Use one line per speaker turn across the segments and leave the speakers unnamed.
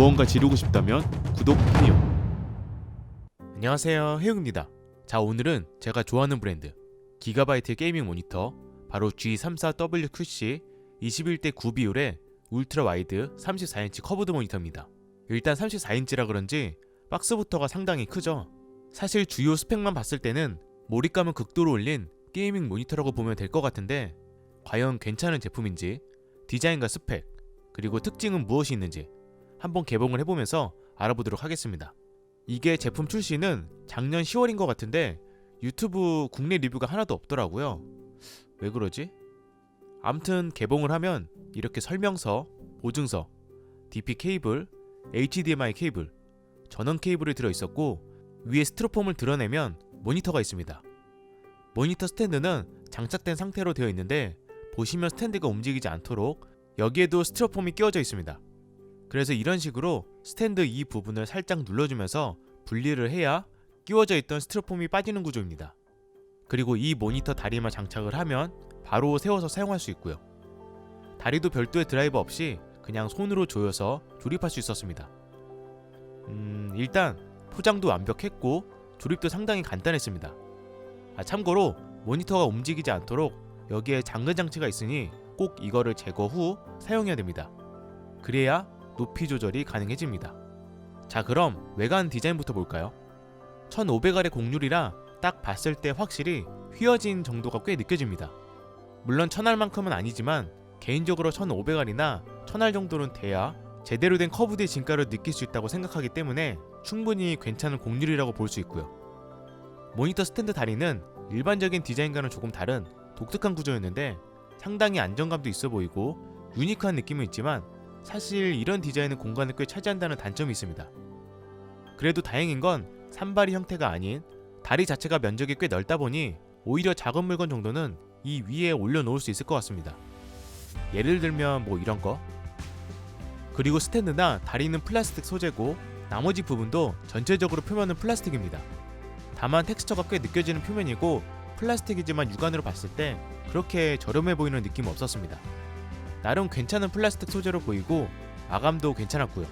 무언가 지르고 싶다면 구독 해요.
안녕하세요, 해웅입니다. 자, 오늘은 제가 좋아하는 브랜드 기가바이트 게이밍 모니터 바로 G34WQC 21대 9 비율의 울트라 와이드 34인치 커브드 모니터입니다. 일단 34인치라 그런지 박스부터가 상당히 크죠. 사실 주요 스펙만 봤을 때는 몰입감을 극도로 올린 게이밍 모니터라고 보면 될 것 같은데 과연 괜찮은 제품인지, 디자인과 스펙, 그리고 특징은 무엇이 있는지 한번 개봉을 해보면서 알아보도록 하겠습니다. 이게 제품 출시는 작년 10월인 것 같은데 유튜브 국내 리뷰가 하나도 없더라고요. 왜 그러지? 암튼 개봉을 하면 이렇게 설명서, 보증서, DP 케이블, HDMI 케이블, 전원 케이블이 들어있었고 위에 스티로폼을 드러내면 모니터가 있습니다. 모니터 스탠드는 장착된 상태로 되어 있는데 보시면 스탠드가 움직이지 않도록 여기에도 스티로폼이 끼워져 있습니다. 그래서 이런 식으로 스탠드 이 부분을 살짝 눌러주면서 분리를 해야 끼워져 있던 스티로폼이 빠지는 구조입니다. 그리고 이 모니터 다리만 장착을 하면 바로 세워서 사용할 수 있고요. 다리도 별도의 드라이버 없이 그냥 손으로 조여서 조립할 수 있었습니다. 일단 포장도 완벽했고 조립도 상당히 간단했습니다. 참고로 모니터가 움직이지 않도록 여기에 잠금 장치가 있으니 꼭 이거를 제거 후 사용해야 됩니다. 그래야 높이 조절이 가능해집니다. 자, 그럼 외관 디자인부터 볼까요? 1500R의 곡률이라 딱 봤을 때 확실히 휘어진 정도가 꽤 느껴집니다. 물론 1000R만큼은 아니지만 개인적으로 1500R이나 1000R 정도는 돼야 제대로 된 커브드의 진가를 느낄 수 있다고 생각하기 때문에 충분히 괜찮은 곡률이라고 볼 수 있고요. 모니터 스탠드 다리는 일반적인 디자인과는 조금 다른 독특한 구조였는데 상당히 안정감도 있어 보이고 유니크한 느낌은 있지만 사실 이런 디자인은 공간을 꽤 차지한다는 단점이 있습니다. 그래도 다행인 건 산발이 형태가 아닌 다리 자체가 면적이 꽤 넓다 보니 오히려 작은 물건 정도는 이 위에 올려놓을 수 있을 것 같습니다. 예를 들면 뭐 이런 거. 그리고 스탠드나 다리는 플라스틱 소재고 나머지 부분도 전체적으로 표면은 플라스틱입니다. 다만 텍스처가 꽤 느껴지는 표면이고 플라스틱이지만 육안으로 봤을 때 그렇게 저렴해 보이는 느낌은 없었습니다. 나름 괜찮은 플라스틱 소재로 보이고 마감도 괜찮았고요.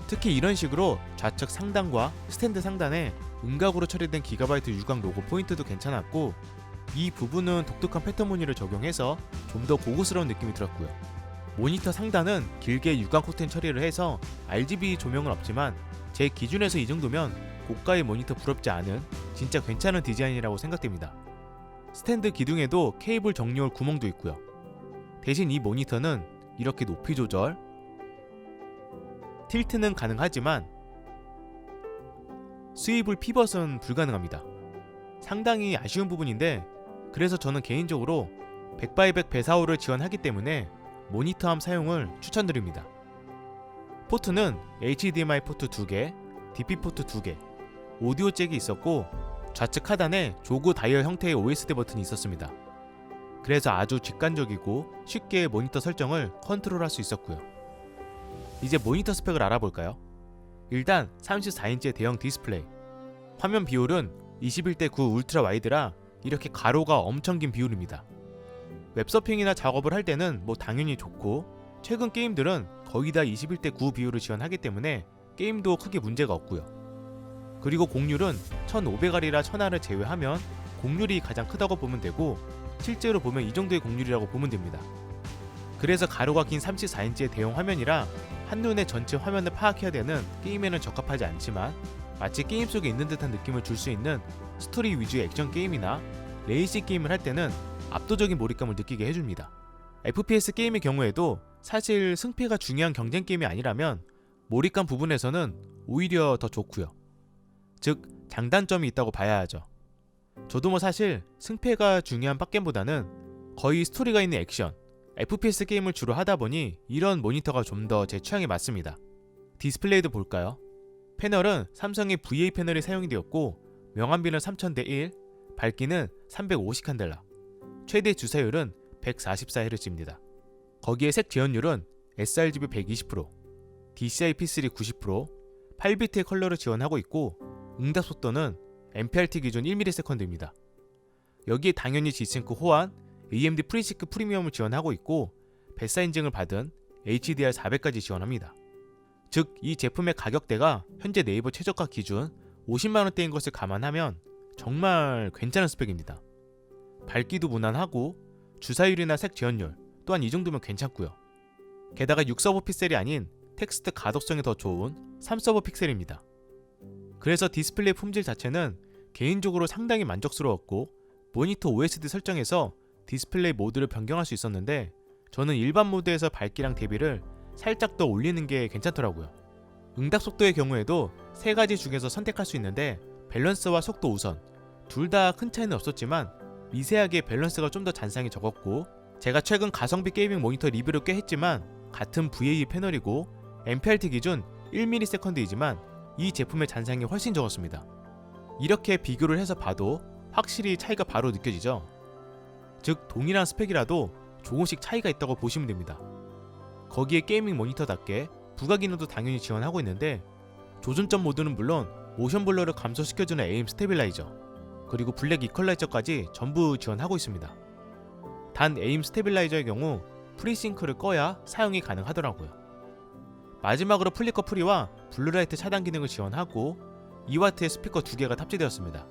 특히 이런 식으로 좌측 상단과 스탠드 상단에 음각으로 처리된 기가바이트 유광 로고 포인트도 괜찮았고 이 부분은 독특한 패턴 무늬를 적용해서 좀 더 고급스러운 느낌이 들었고요. 모니터 상단은 길게 유광 코팅 처리를 해서 RGB 조명은 없지만 제 기준에서 이 정도면 고가의 모니터 부럽지 않은 진짜 괜찮은 디자인이라고 생각됩니다. 스탠드 기둥에도 케이블 정리홀 구멍도 있고요. 대신 이 모니터는 이렇게 높이 조절, 틸트는 가능하지만 스위블 피벗은 불가능합니다. 상당히 아쉬운 부분인데 그래서 저는 개인적으로 100x100 배사호를 지원하기 때문에 모니터암 사용을 추천드립니다. 포트는 HDMI 포트 2개, DP 포트 2개, 오디오 잭이 있었고 좌측 하단에 조그 다이얼 형태의 OSD 버튼이 있었습니다. 그래서 아주 직관적이고 쉽게 모니터 설정을 컨트롤할 수 있었고요. 이제 모니터 스펙을 알아볼까요? 일단 34인치의 대형 디스플레이, 화면 비율은 21대 9 울트라 와이드라 이렇게 가로가 엄청 긴 비율입니다. 웹서핑이나 작업을 할 때는 뭐 당연히 좋고 최근 게임들은 거의 다 21대 9 비율을 지원하기 때문에 게임도 크게 문제가 없고요. 그리고 곡률은 1500R이라 1000R을 제외하면 곡률이 가장 크다고 보면 되고 실제로 보면 이 정도의 곡률이라고 보면 됩니다. 그래서 가로가 긴 34인치의 대형 화면이라 한눈에 전체 화면을 파악해야 되는 게임에는 적합하지 않지만 마치 게임 속에 있는 듯한 느낌을 줄 수 있는 스토리 위주의 액션 게임이나 레이시 게임을 할 때는 압도적인 몰입감을 느끼게 해줍니다. FPS 게임의 경우에도 사실 승패가 중요한 경쟁 게임이 아니라면 몰입감 부분에서는 오히려 더 좋고요. 즉 장단점이 있다고 봐야 하죠. 저도 뭐 사실 승패가 중요한 빡겜보다는 거의 스토리가 있는 액션, FPS 게임을 주로 하다 보니 이런 모니터가 좀 더 제 취향에 맞습니다. 디스플레이도 볼까요? 패널은 삼성의 VA 패널이 사용이 되었고 명암비는 3000대1, 밝기는 350칸델라, 최대 주사율은 144Hz입니다. 거기에 색 재현율은 sRGB 120%, DCI-P3 90%, 8비트의 컬러를 지원하고 있고 응답 속도는 MPRT 기준 1ms/s입니다. 여기에 당연히 G싱크 호환, AMD FreeSync 프리미엄을 지원하고 있고 배사 인증을 받은 HDR400까지 지원합니다. 즉 이 제품의 가격대가 현재 네이버 최저가 기준 50만원대인 것을 감안하면 정말 괜찮은 스펙입니다. 밝기도 무난하고 주사율이나 색 재현율 또한 이 정도면 괜찮고요. 게다가 6서버 픽셀이 아닌 텍스트 가독성이 더 좋은 3서버 픽셀입니다. 그래서 디스플레이 품질 자체는 개인적으로 상당히 만족스러웠고 모니터 OSD 설정에서 디스플레이 모드를 변경할 수 있었는데 저는 일반 모드에서 밝기랑 대비를 살짝 더 올리는 게 괜찮더라고요. 응답 속도의 경우에도 세 가지 중에서 선택할 수 있는데 밸런스와 속도 우선 둘 다 큰 차이는 없었지만 미세하게 밸런스가 좀 더 잔상이 적었고 제가 최근 가성비 게이밍 모니터 리뷰를 꽤 했지만 같은 VAE 패널이고 MPRT 기준 1ms이지만 이 제품의 잔상이 훨씬 적었습니다. 이렇게 비교를 해서 봐도 확실히 차이가 바로 느껴지죠. 즉 동일한 스펙이라도 조금씩 차이가 있다고 보시면 됩니다. 거기에 게이밍 모니터답게 부가 기능도 당연히 지원하고 있는데 조준점 모드는 물론 모션 블러를 감소시켜주는 에임 스테빌라이저 그리고 블랙 이퀄라이저까지 전부 지원하고 있습니다. 단 에임 스테빌라이저의 경우 프리싱크를 꺼야 사용이 가능하더라고요. 마지막으로 플리커 프리와 블루라이트 차단 기능을 지원하고 2W의 스피커 2개가 탑재되었습니다.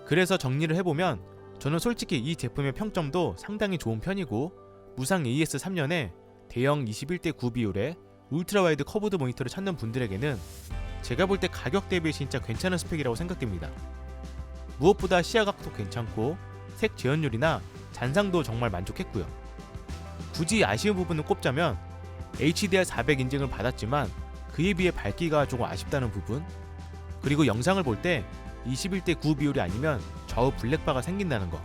그래서 정리를 해보면 저는 솔직히 이 제품의 평점도 상당히 좋은 편이고 무상 AS 3년에 대형 21:9 비율의 울트라 와이드 커브드 모니터를 찾는 분들에게는 제가 볼 때 가격 대비 진짜 괜찮은 스펙이라고 생각됩니다. 무엇보다 시야각도 괜찮고 색 재현율이나 잔상도 정말 만족했고요. 굳이 아쉬운 부분을 꼽자면 HDR 400 인증을 받았지만 그에 비해 밝기가 조금 아쉽다는 부분, 그리고 영상을 볼 때 21:9 비율이 아니면 좌우 블랙바가 생긴다는 거,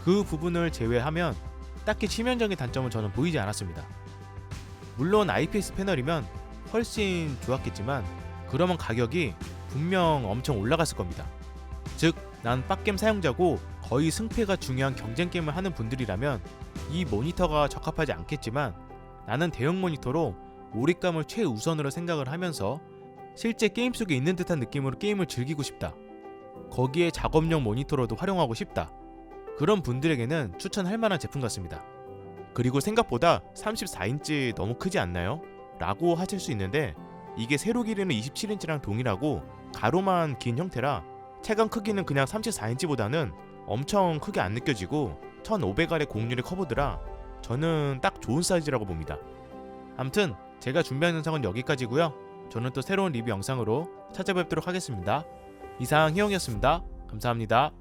그 부분을 제외하면 딱히 치명적인 단점은 저는 보이지 않았습니다. 물론 IPS 패널이면 훨씬 좋았겠지만 그러면 가격이 분명 엄청 올라갔을 겁니다. 즉, 난 빡겜 사용자고 거의 승패가 중요한 경쟁 게임을 하는 분들이라면 이 모니터가 적합하지 않겠지만 나는 대형 모니터로 몰입감을 최우선으로 생각을 하면서 실제 게임 속에 있는 듯한 느낌으로 게임을 즐기고 싶다. 거기에 작업용 모니터로도 활용하고 싶다. 그런 분들에게는 추천할 만한 제품 같습니다. 그리고 생각보다 34인치 너무 크지 않나요? 라고 하실 수 있는데 이게 세로 길이는 27인치랑 동일하고 가로만 긴 형태라 체감 크기는 그냥 34인치보다는 엄청 크게 안 느껴지고 1500R의 곡률의 커브드라 저는 딱 좋은 사이즈라고 봅니다. 아무튼 제가 준비한 영상은 여기까지고요. 저는 또 새로운 리뷰 영상으로 찾아뵙도록 하겠습니다. 이상 희영이었습니다. 감사합니다.